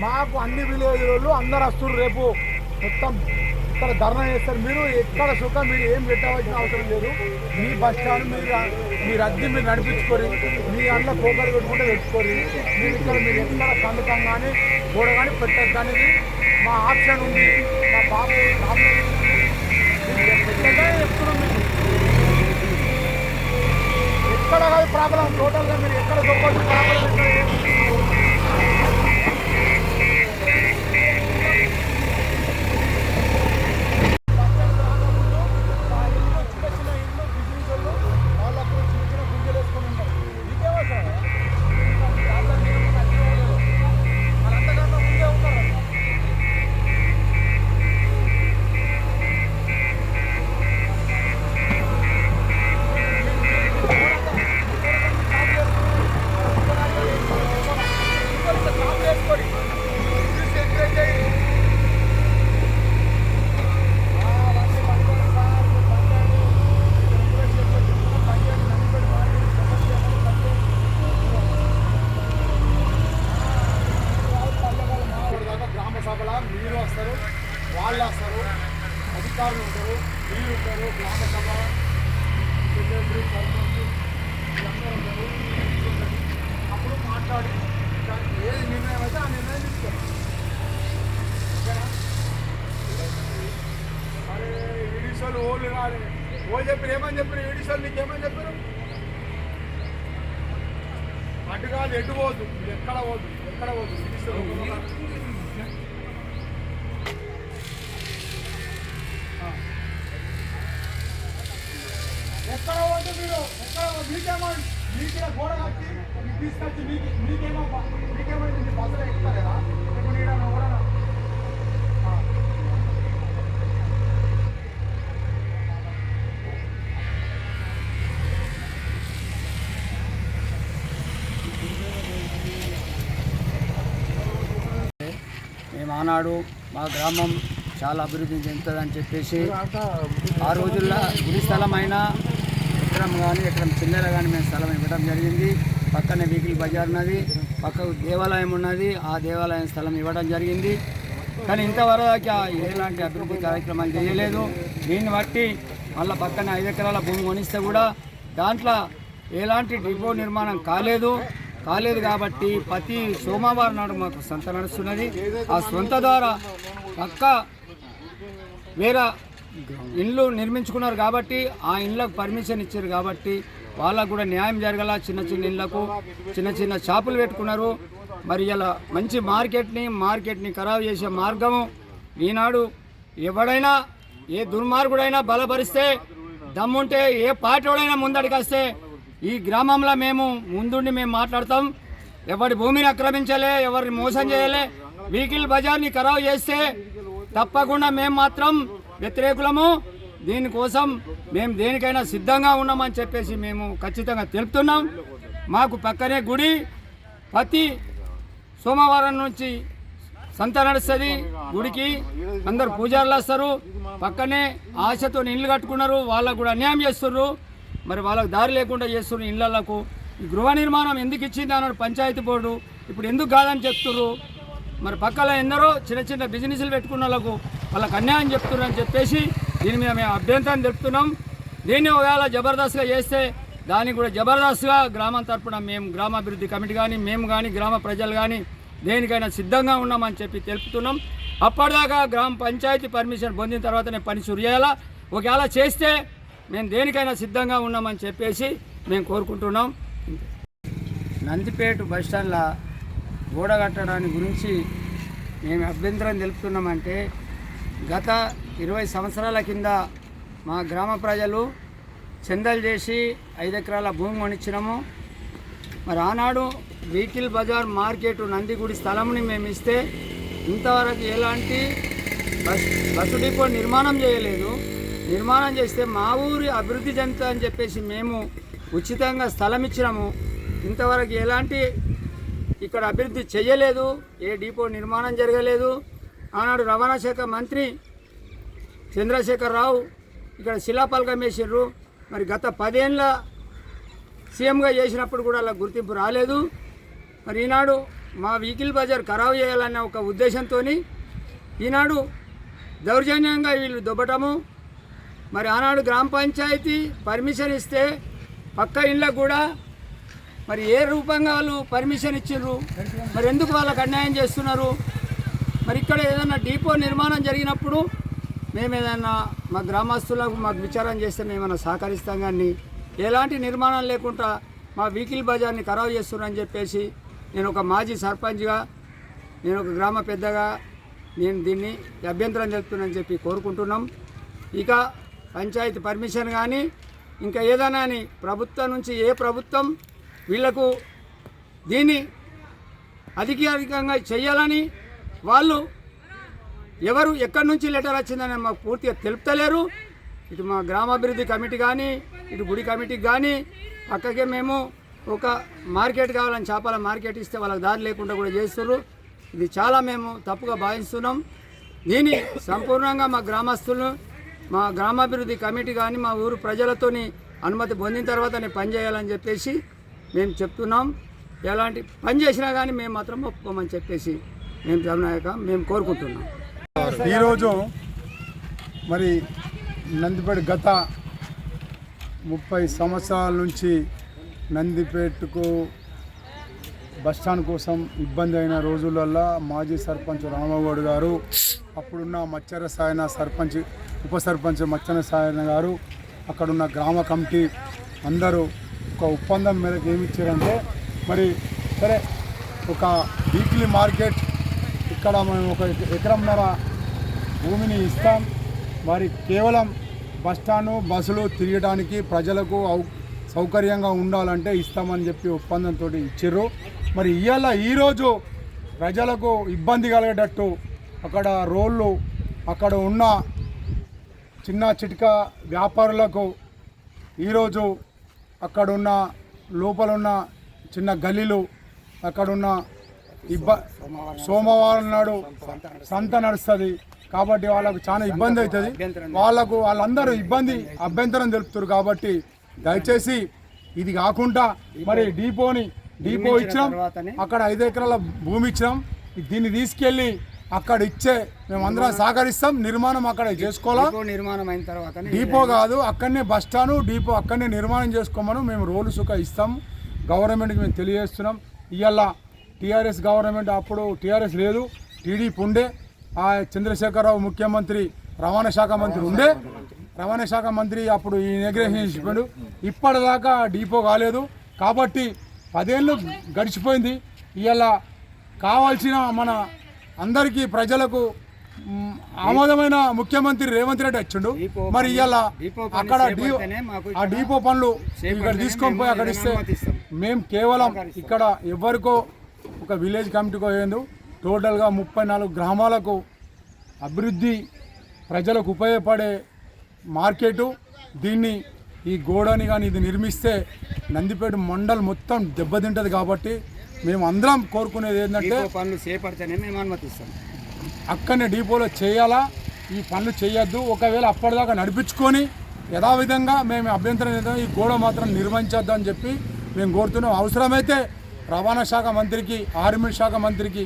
మాకు అన్ని విలేజ్లలో అందరు వస్తున్నారు. రేపు మొత్తం ఇక్కడ ధర్నా చేస్తారు. మీరు ఎక్కడ సుఖం మీరు ఏం పెట్టవలసిన అవసరం లేదు. మీ బస్ స్టాండ్ మీరు అద్దె మీరు నడిపించుకోరు, మీ అందులో పోకలు పెట్టుకుంటే పెట్టుకోరు. మీరు ఇక్కడ మీరు ఎక్కడ సంతకం కానీ గోడ కానీ పెట్టద్దు అనేది మా ఆప్షన్ ఉంది. మా బాబు చెప్తున్నాం. మీకు ఎక్కడ కాదు ప్రాబ్లం, టోటల్గా మీరు ఎక్కడ దొరకవచ్చు ప్రాబ్లం ఎక్కడ మీరు వస్తారు, వాళ్ళు వస్తారు, అధికారులు ఉంటారు, మీరు ఉంటారు, గ్రామ సభ సెక్రటరీ సర్పంచ్ వీళ్ళందరూ ఉంటారు. అప్పుడు మాట్లాడి దానికి ఏది నిర్ణయం అయితే ఆ నిర్ణయం తీసుకోండి. ఓకేనా? అరే ఈడీసోలు ఓళ్ళు కాదు, ఓళ్ళు చెప్పారు ఏమని చెప్పారు, ఈడీసోలు నీకు ఏమని చెప్పారు? అటు కాదు, ఎటు పోదు, ఎక్కడ పోదు, ఎక్కడ పోదు ఈడీసోలు ఎక్కడ పోతే మీరు ఎక్కడ మీకేమో మీకు గోడ కట్టి మీకు తీసుకొచ్చి మీకేమైంది బస్సులో ఎక్కుతారు కదా ఇప్పుడు నీడ కూడా మేము ఆనాడు మా గ్రామం చాలా అభివృద్ధి చెందుతుందని చెప్పేసి ఆ రోజుల్లో గుడి స్థలమైన ఎకరం కానీ ఎకరం చిల్లర కానీ మేము స్థలం ఇవ్వడం జరిగింది. పక్కనే వీకిల్ బజార్ ఉన్నది, పక్కకు దేవాలయం ఉన్నది, ఆ దేవాలయం స్థలం ఇవ్వడం జరిగింది. కానీ ఇంతవరకు ఎలాంటి అభివృద్ధి కార్యక్రమాలు చేయలేదు. దీన్ని బట్టి మళ్ళీ పక్కన 5 ఎకరాల భూమి కొనిస్తే కూడా దాంట్లో ఎలాంటి డిపో నిర్మాణం కాలేదు కాబట్టి ప్రతి సోమవారం నాడు మాకు సంత నడుస్తున్నది. ఆ సొంత ద్వారా పక్క వేరే ఇండ్లు నిర్మించుకున్నారు కాబట్టి ఆ ఇండ్లకు పర్మిషన్ ఇచ్చారు కాబట్టి వాళ్ళకు కూడా న్యాయం జరగాల. చిన్న చిన్న ఇళ్లకు చిన్న చిన్న షాపులు పెట్టుకున్నారు. మరి ఇలా మంచి మార్కెట్ని ఖరాబు చేసే మార్గము ఈనాడు ఎవడైనా ఏ దుర్మార్గుడైనా బలపరిస్తే దమ్ముంటే ఏ పార్టీ వాడైనా ముందడికి వస్తే ఈ గ్రామంలో మేము ముందుండి మేము మాట్లాడతాం. ఎవరి భూమిని ఆక్రమించలే, ఎవరిని మోసం చేయలే. వీకిల్ బజార్ని ఖరాబు చేస్తే తప్పకుండా మేము మాత్రం వ్యతిరేకులము. దీనికోసం మేము దేనికైనా సిద్ధంగా ఉన్నామని చెప్పేసి మేము ఖచ్చితంగా తెలుపుతున్నాం. మాకు పక్కనే గుడి ప్రతి సోమవారం నుంచి సంత నడుస్తుంది. గుడికి అందరు పూజారులు వస్తారు. పక్కనే ఆశతో ఇల్లు కట్టుకున్నారు, వాళ్ళకు కూడా అన్యాయం చేస్తున్నారు. మరి వాళ్ళకు దారి లేకుండా చేస్తున్నారు. ఇళ్లకు ఈ గృహ నిర్మాణం ఎందుకు ఇచ్చింది అన్నాడు పంచాయతీ బోర్డు, ఇప్పుడు ఎందుకు కాదని చెప్తున్నారు. మరి పక్కన ఎందరో చిన్న చిన్న బిజినెస్లు పెట్టుకున్న వాళ్ళకు అన్యాయం చెప్తున్నారని చెప్పేసి దీని మీద మేము అభ్యంతరం తెలుపుతున్నాం. దీన్ని ఒకవేళ జబర్దస్త్గా చేస్తే దానికి కూడా జబర్దస్త్గా గ్రామం తరపున మేము గ్రామాభివృద్ధి కమిటీ కానీ మేము కానీ గ్రామ ప్రజలు కానీ దేనికైనా సిద్ధంగా ఉన్నామని చెప్పి తెలుపుతున్నాం. అప్పటిదాకా గ్రామ పంచాయతీ పర్మిషన్ పొందిన తర్వాతనే పని షురు చేయాలా. ఒకవేళ చేస్తే మేము దేనికైనా సిద్ధంగా ఉన్నామని చెప్పేసి మేము కోరుకుంటున్నాం. నందిపేట బస్టాండ్లో గోడ కట్టడాన్ని గురించి మేము అభ్యంతరం తెలుపుతున్నామంటే గత 20 సంవత్సరాల కింద మా గ్రామ ప్రజలు చందలు చేసి 5 ఎకరాల భూమి కొనిచ్చినాము. మరి ఆనాడు వెహికల్ బజార్ మార్కెట్ నందిగుడి స్థలంని మేము ఇస్తే ఇంతవరకు ఎలాంటి బస్సు డిపో నిర్మాణం చేయలేదు. నిర్మాణం చేస్తే మా ఊరి అభివృద్ధి చెందుతా అని చెప్పేసి మేము ఉచితంగా స్థలం ఇచ్చినాము. ఇంతవరకు ఎలాంటి ఇక్కడ అభివృద్ధి చేయలేదు, ఏ డిపో నిర్మాణం జరగలేదు. ఆనాడు రవాణా శాఖ మంత్రి చంద్రశేఖరరావు ఇక్కడ శిలాఫలకం వేసిర్రు. మరి గత 10 ఏళ్ళ సీఎంగా చేసినప్పుడు కూడా అలా గుర్తింపు రాలేదు. మరి ఈనాడు మా వెహికల్ బజార్ ఖరాబు చేయాలన్న ఒక ఉద్దేశంతో ఈనాడు దౌర్జన్యంగా వీళ్ళు దొబ్బటము. మరి ఆనాడు గ్రామ పంచాయతీ పర్మిషన్ ఇస్తే పక్క ఇళ్ళకు కూడా మరి ఏ రూపంగా వాళ్ళు పర్మిషన్ ఇచ్చిర్రు, మరి ఎందుకు వాళ్ళకు అన్యాయం చేస్తున్నారు? మరి ఇక్కడ ఏదైనా డిపో నిర్మాణం జరిగినప్పుడు మేము ఏదైనా మా గ్రామస్తులకు మాకు విచారం చేస్తే మేమన్నా సహకరిస్తాం. కానీ ఎలాంటి నిర్మాణం లేకుండా మా వెహికల్ బజార్ని ఖరాబు చేస్తున్నారని చెప్పేసి నేను ఒక మాజీ సర్పంచ్గా, నేను ఒక గ్రామ పెద్దగా నేను దీన్ని అభ్యంతరం తెలుపుతున్నానని చెప్పి కోరుకుంటున్నాం. ఇక పంచాయతీ పర్మిషన్ కానీ ఇంకా ఏదైనా అని ప్రభుత్వం నుంచి ఏ ప్రభుత్వం వీళ్లకు దీన్ని అధికారికంగా చేయాలని వాళ్ళు ఎవరు ఎక్కడి నుంచి లెటర్ వచ్చిందని మాకు పూర్తిగా తెలుపుతలేరు. ఇటు మా గ్రామాభివృద్ధి కమిటీ కానీ ఇటు గుడి కమిటీకి కానీ పక్కకే మేము ఒక మార్కెట్ కావాలని చేపల మార్కెట్ ఇస్తే వాళ్ళకి దారి లేకుండా కూడా చేస్తున్నారు. ఇది చాలా మేము తప్పుగా భావిస్తున్నాం. దీన్ని సంపూర్ణంగా మా గ్రామస్తులు, మా గ్రామాభివృద్ధి కమిటీ కానీ మా ఊరు ప్రజలతోని అనుమతి పొందిన తర్వాతనే పని చేయాలని చెప్పేసి మేము చెప్తున్నాం. ఎలాంటి పని చేసినా కానీ మేము మాత్రం ఒప్పుకోమని చెప్పేసి మేము కోరుకుంటున్నాం. ఈరోజు మరి నందిపేట గత 30 సంవత్సరాల నుంచి నందిపేటకు బస్టాండ్ కోసం ఇబ్బంది అయిన రోజులల్లో మాజీ సర్పంచ్ రామగౌడ్ గారు, అప్పుడున్న మచ్చర సాయన సర్పంచ్, ఉప సర్పంచ్ మచ్చర సాయన గారు, అక్కడున్న గ్రామ కమిటీ అందరూ ఒక ఒప్పందం మేరకు ఏమి ఇచ్చారంటే మరి సరే ఒక వీక్లీ మార్కెట్ ఇక్కడ మేము 1 ఎకరంన్నర భూమిని ఇస్తాం, మరి కేవలం బస్టాండు బస్సులు తిరగడానికి ప్రజలకు సౌకర్యంగా ఉండాలంటే ఇస్తామని చెప్పి ఒప్పందంతో ఇచ్చిర్రు. మరి ఇవాళ ఈరోజు ప్రజలకు ఇబ్బంది కలిగేటట్టు అక్కడ రోళ్ళు, అక్కడ ఉన్న చిన్న చిటిక వ్యాపారులకు ఈరోజు అక్కడున్న లోపలున్న చిన్న గల్లీలు, అక్కడున్న సోమవారం నాడు సంత నడుస్తుంది కాబట్టి వాళ్ళకు చాలా ఇబ్బంది అవుతుంది. వాళ్ళందరూ అభ్యంతరం తెలుపుతారు. కాబట్టి దయచేసి ఇది కాకుండా మరి డిపో ఇచ్చినాం, అక్కడ 5 ఎకరాల భూమి ఇచ్చినాం, దీన్ని తీసుకెళ్ళి అక్కడ ఇచ్చే మేమందరం సహకరిస్తాం. నిర్మాణం అక్కడ చేసుకోవాలా, నిర్మాణం అయిన తర్వాత డిపో కాదు అక్కడనే బస్ స్టాండ్ డిపో అక్కడనే నిర్మాణం చేసుకోమని మేము రోడ్డు సుఖ ఇస్తాం. గవర్నమెంట్కి మేము తెలియజేస్తున్నాం. ఇవాళ టీఆర్ఎస్ గవర్నమెంట్, అప్పుడు టీఆర్ఎస్ లేదు, టీడీపీ ఉండే, ఆ చంద్రశేఖరరావు ముఖ్యమంత్రి, రవాణా శాఖ మంత్రి ఉండే, రవాణా శాఖ మంత్రి అప్పుడు ఈ ఇనాగ్రేషన్ ఇచ్చిపోయాడు. ఇప్పటిదాకా డిపో కాలేదు. కాబట్టి 10 ఏళ్ళు గడిచిపోయింది. ఇవాళ కావాల్సిన మన అందరికీ ప్రజలకు ఆమోదమైన ముఖ్యమంత్రి రేవంత్ రెడ్డి వచ్చిండు. మరి ఇవాళ అక్కడ ఆ డిపో పనులు ఇక్కడ తీసుకొని పోయి అక్కడ ఇస్తే మేము కేవలం ఇక్కడ ఎవరికో ఒక విలేజ్ కమిటీకో ఏందు టోటల్గా 34 గ్రామాలకు అభివృద్ధి, ప్రజలకు ఉపయోగపడే మార్కెటు. దీన్ని ఈ గోడని కానీ ఇది నిర్మిస్తే నందిపేట మండల్ మొత్తం దెబ్బతింటది. కాబట్టి మేము అందరం కోరుకునేది ఏంటంటే పనులు చేపడితేనే మేము అనుమతిస్తాం. అక్కడనే డిపోలో చేయాలా, ఈ పనులు చేయొద్దు. ఒకవేళ అప్పటిదాకా నడిపించుకొని యథావిధంగా మేము అభ్యంతరం ఏదో ఈ గోడ మాత్రం నిర్వహించొద్దు అని చెప్పి మేము కోరుతున్నాం. అవసరమైతే రవాణా శాఖ మంత్రికి, ఆర్మీ శాఖ మంత్రికి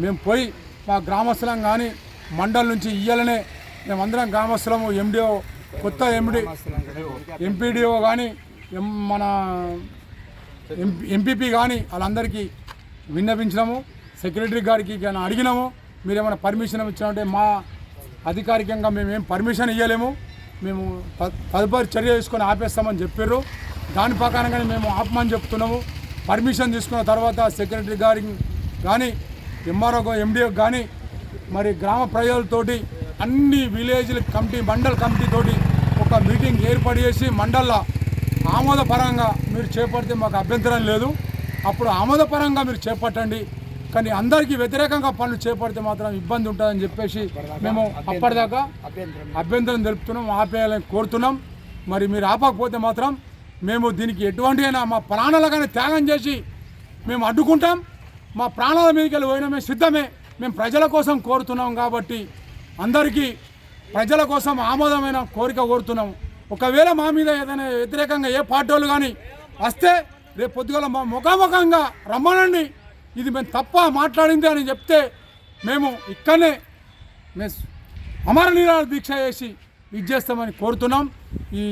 మేము పోయి మా గ్రామస్తులం కానీ మండల్ నుంచి ఇయ్యాలనే మేమందరం గ్రామస్తులము, ఎండిఓ, కొత్త ఎంపీడీఓ కానీ మన ఎంపీపీ కానీ వాళ్ళందరికీ విన్నపించినాము. సెక్రటరీ గారికి కానీ అడిగినాము, మీరు ఏమైనా పర్మిషన్ ఇచ్చినట్టే మా అధికారికంగా మేము ఏం పర్మిషన్ ఇవ్వలేము, మేము తదుపరి చర్య తీసుకొని ఆపేస్తామని చెప్పారు. దాని ప్రకారంగానే మేము ఆపమని చెప్తున్నాము. పర్మిషన్ తీసుకున్న తర్వాత సెక్రటరీ గారికి కానీ ఎంఆర్ఓ ఎండిఓ కానీ మరి గ్రామ ప్రజలతోటి అన్ని విలేజ్ల కమిటీ మండల్ కమిటీ తోటి ఒక మీటింగ్ ఏర్పాటు చేసి మండల్లో ఆమోదపరంగా మీరు చేపడితే మాకు అభ్యంతరం లేదు. అప్పుడు ఆమోదపరంగా మీరు చేపట్టండి, కానీ అందరికీ వ్యతిరేకంగా పనులు చేపడితే మాత్రం ఇబ్బంది ఉంటుందని చెప్పేసి మేము అప్పటిదాకా అభ్యంతరం తెలుపుతున్నాం, ఆపేయాలని కోరుతున్నాం. మరి మీరు ఆపకపోతే మాత్రం మేము దీనికి ఎటువంటి అయినా మా ప్రాణాలగానే త్యాగం చేసి మేము అడ్డుకుంటాం. మా ప్రాణాల మీదకి వెళ్ళి పోయినా మేము సిద్ధమే. మేము ప్రజల కోసం కోరుతున్నాం కాబట్టి అందరికీ ప్రజల కోసం ఆమోదమైన కోరిక కోరుతున్నాం. ఒకవేళ మా మీద ఏదైనా వ్యతిరేకంగా ఏ పార్టీ వాళ్ళు కానీ వస్తే రేపు పొద్దుగల మా ముఖాముఖంగా రమ్మనండి, ఇది మేము తప్ప మాట్లాడింది అని చెప్తే మేము ఇక్కడనే మేము అమర నిరాహార దీక్ష చేసి ఇది చేస్తామని కోరుతున్నాం. ఈ